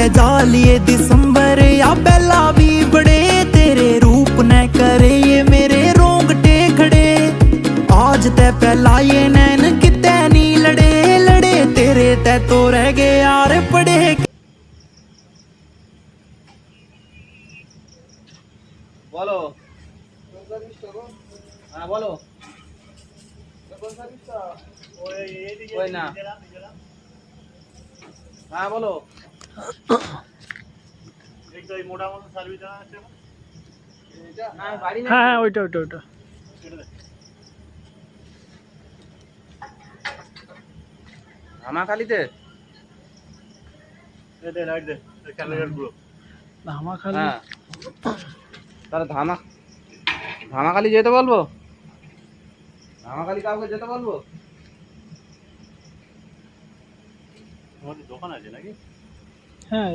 के जालिए दिसंबर या पहला भी बड़े, तेरे रूप ने करे ये मेरे रोंगटे खड़े। आज ते पहला ये नैन कितने नहीं लड़े लड़े, तेरे ते तो रह गए यार पड़े। बोलो हाँ बोलो कोई ना हाँ बोलो হ্যাঁ হ্যাঁ ওইটা ওইটা ওইটা ধামাখালিতে ধামাখালি হ্যাঁ তাহলে ধামাখালি যেতে বলবো, ধামাখালি কাউকে যেতে বলবো। হ্যাঁ